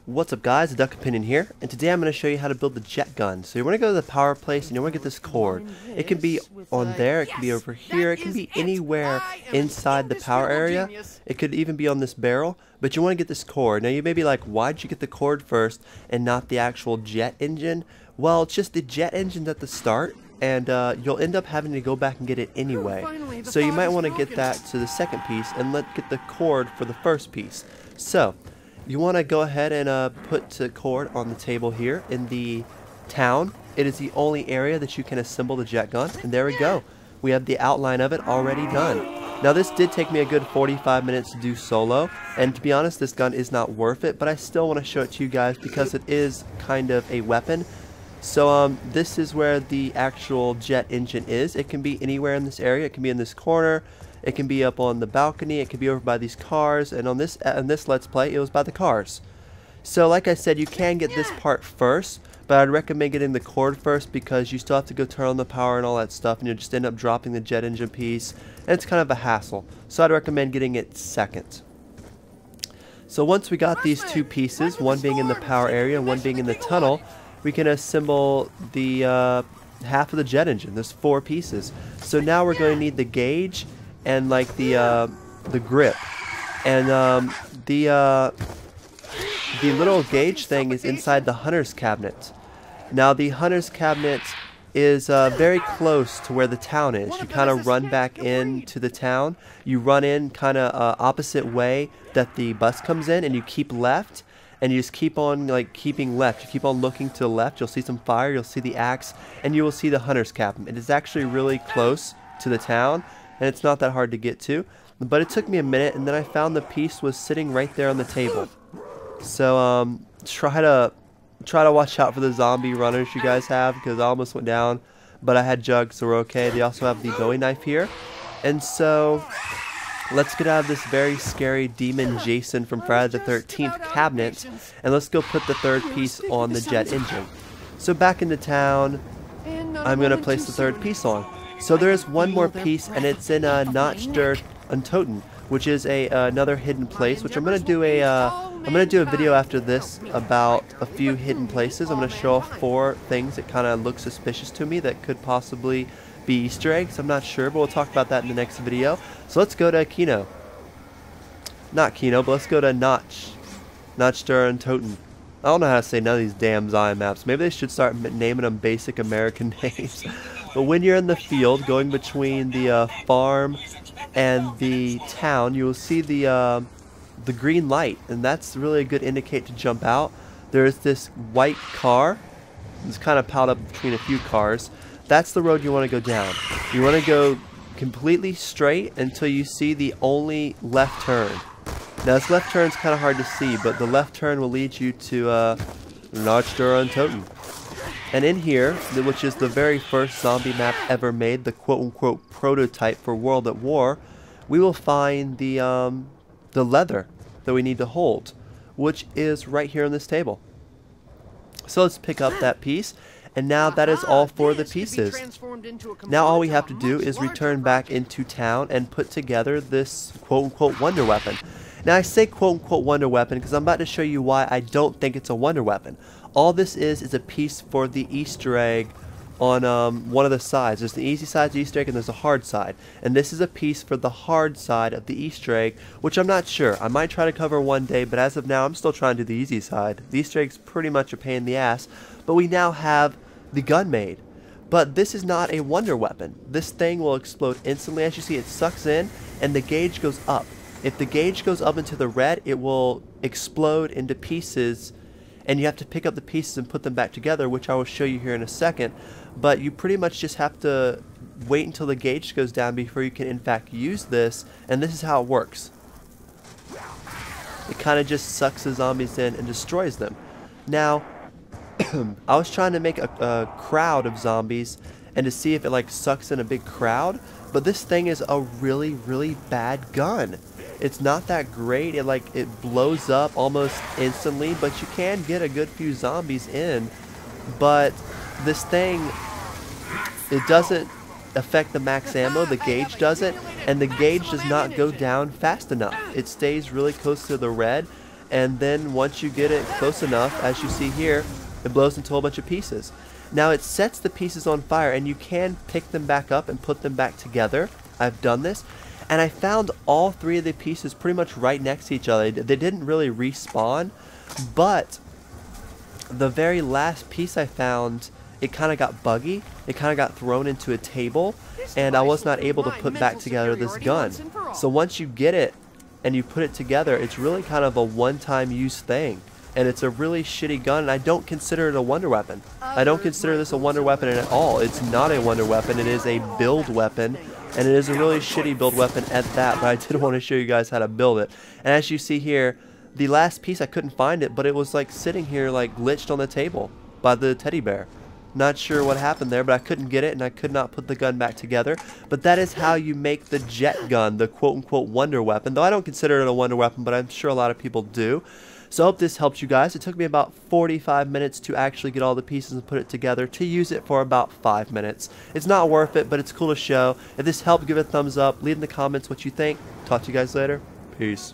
What's up guys, Duck Opinion here, and today I'm going to show you how to build the jet gun. So you want to go to the power place and you want to get this cord. It can be on there, it can be over here, it can be anywhere inside the power area. It could even be on this barrel, but you want to get this cord. Now you may be like, why'd you get the cord first and not the actual jet engine? Well, it's just the jet engine at the start, and you'll end up having to go back and get it anyway. So you might want to get that to the second piece and get the cord for the first piece. So you want to go ahead and put the cord on the table here in the town. It is the only area that you can assemble the jet gun, and there we go. We have the outline of it already done. Now this did take me a good 45 minutes to do solo, and to be honest, this gun is not worth it, but I still want to show it to you guys because it is kind of a weapon. So this is where the actual jet engine is. It can be anywhere in this area. It can be in this corner. It can be up on the balcony. It can be over by these cars. And on this Let's Play, it was by the cars. So like I said, you can get this part first, but I'd recommend getting the cord first because you still have to go turn on the power and all that stuff, and you'll just end up dropping the jet engine piece, and it's kind of a hassle. So I'd recommend getting it second. So once we got these two pieces, one being in the power area and one being in the tunnel, we can assemble the half of the jet engine. There's 4 pieces. So now we're going to need the gauge and like the grip, and the little gauge thing is inside the hunter's cabinet. Now the hunter's cabinet is very close to where the town is. You kind of run back into the town. You run in kind of opposite way that the bus comes in, and you keep left, and you just keep on like keeping left. You keep on looking to the left. You'll see some fire. You'll see the axe, and you will see the hunter's cabin. It is actually really close to the town, and it's not that hard to get to. But it took me a minute, and then I found the piece was sitting right there on the table. So try to watch out for the zombie runners you guys have, because I almost went down, but I had jugs, so we're okay. They also have the Bowie knife here, and so let's get out of this very scary demon Jason from Friday the 13th cabinet, and let's go put the third piece on the jet engine. So back into town, I'm going to place the third piece on. So there is one more piece, and it's in Nach der Untoten, which is another hidden place, which I'm going to do a video after this about a few hidden places. I'm going to show off 4 things that kind of look suspicious to me that could possibly be Easter eggs. I'm not sure, but we'll talk about that in the next video. So let's go to Kino. Not Kino, but let's go to Nach der Untoten. I don't know how to say none of these damn Zion maps. Maybe they should start naming them basic American names. But when you're in the field going between the farm and the town, you will see the green light, and that's really a good indicator to jump out. There's this white car. It's kind of piled up between a few cars. That's the road you want to go down. You want to go completely straight until you see the only left turn. Now this left turn is kind of hard to see, but the left turn will lead you to Nach der Untoten. And in here, which is the very first zombie map ever made, the quote-unquote prototype for World at War, we will find the leather that we need to hold, which is right here on this table. So let's pick up that piece, and now that is all 4 of the pieces. Now all we have to do is return back into town and put together this quote-unquote wonder weapon. Now I say quote-unquote wonder weapon because I'm about to show you why I don't think it's a wonder weapon. All this is a piece for the Easter egg on one of the sides. There's the easy side of the Easter egg and there's a hard side. And this is a piece for the hard side of the Easter egg, which I'm not sure. I might try to cover one day, but as of now I'm still trying to do the easy side. The Easter egg's pretty much a pain in the ass, but we now have the gun made. But this is not a wonder weapon. This thing will explode instantly. As you see, it sucks in and the gauge goes up. If the gauge goes up into the red, it will explode into pieces, and you have to pick up the pieces and put them back together, which I will show you here in a second. But you pretty much just have to wait until the gauge goes down before you can in fact use this, and this is how it works. It kind of just sucks the zombies in and destroys them. Now, I was trying to make a crowd of zombies and to see if it like sucks in a big crowd, but this thing is a really, really bad gun. It's not that great. It blows up almost instantly, but you can get a good few zombies in. But this thing, it doesn't affect the max ammo. The gauge doesn't, and the gauge does not go down fast enough. It stays really close to the red, and then once you get it close enough, as you see here, it blows into a whole bunch of pieces. Now it sets the pieces on fire, and you can pick them back up and put them back together. I've done this, and I found all three of the pieces pretty much right next to each other. They didn't really respawn, but the very last piece I found, it kind of got buggy. It kind of got thrown into a table, and I was not able to put back together this gun. So once you get it and you put it together, it's really kind of a one-time use thing. And it's a really shitty gun, and I don't consider it a wonder weapon. I don't consider this a wonder weapon at all. It's not a wonder weapon. It is a build weapon, and it is a really shitty build weapon at that, but I did want to show you guys how to build it. And as you see here, the last piece, I couldn't find it, but it was like sitting here like glitched on the table by the teddy bear. Not sure what happened there, but I couldn't get it, and I could not put the gun back together. But that is how you make the jet gun, the quote-unquote wonder weapon. Though I don't consider it a wonder weapon, but I'm sure a lot of people do. So I hope this helped you guys. It took me about 45 minutes to actually get all the pieces and put it together, to use it for about 5 minutes. It's not worth it, but it's cool to show. If this helped, give it a thumbs up. Leave in the comments what you think. Talk to you guys later. Peace.